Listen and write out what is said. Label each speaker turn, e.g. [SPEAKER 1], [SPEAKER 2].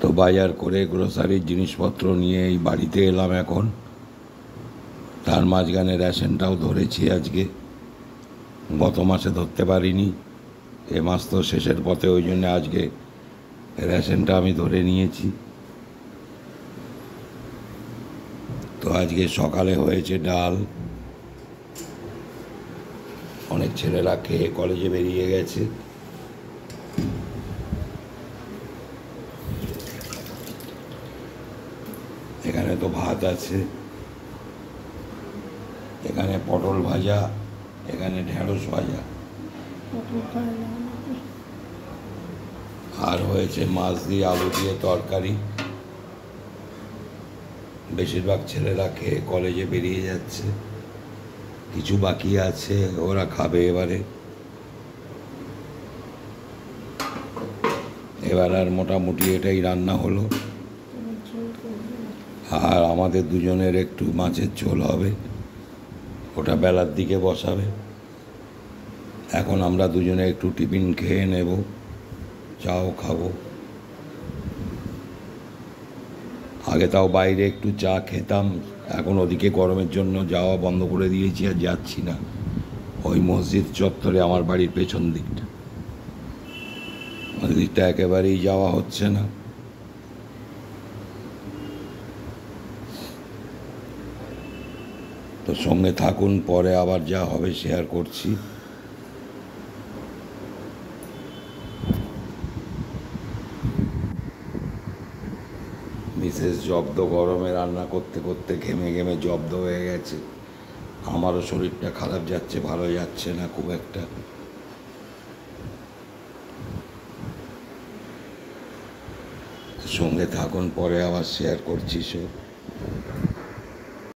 [SPEAKER 1] তো বাজার করে গ্রোসারির জিনিসপত্র নিয়ে এই বাড়িতে এলাম এখন। তার মাঝখানে রেশনটাও ধরেছি আজকে, গত মাসে ধরতে পারিনি, এ মাস তো শেষের পথে, ওই জন্য আজকে রেশনটা আমি ধরে নিয়েছি। তো আজকে সকালে হয়েছে ডাল, অনেক ছেলেরা খেয়ে কলেজে বেরিয়ে গেছে। এখানে তো ভাত আছে, এখানে পটল ভাজা, এখানে ঢেঁড়স ভাজা, আর হয়েছে মাছ দিয়ে আলু দিয়ে তরকারি। বেশিরভাগ ছেলেরা খেয়ে কলেজে বেরিয়ে যাচ্ছে, কিছু বাকি আছে, ওরা খাবে এবারে। এবার আর মোটামুটি এটাই রান্না হলো। আর আমাদের দুজনের একটু মাছের ঝোল হবে, ওটা বেলার দিকে বসাবে। এখন আমরা দুজনে একটু টিফিন খেয়ে নেব, চাও খাবো। আগে তাও বাইরে একটু চা খেতাম, এখন ওদিকে গরমের জন্য যাওয়া বন্ধ করে দিয়েছি, আর যাচ্ছি না। ওই মসজিদ চত্বরে, আমার বাড়ির পেছন দিকটা, ওই দিকটা একেবারেই যাওয়া হচ্ছে না। তো সঙ্গে থাকুন, পরে আবার যা হবে শেয়ার করছি। মিসেস জব্দ, গরমে রান্না করতে করতে ঘেমে ঘেমে জব্দ হয়ে গেছে। আমারও শরীরটা খারাপ যাচ্ছে, ভালো যাচ্ছে না খুব একটা। সঙ্গে থাকুন, পরে আবার শেয়ার করছি সব।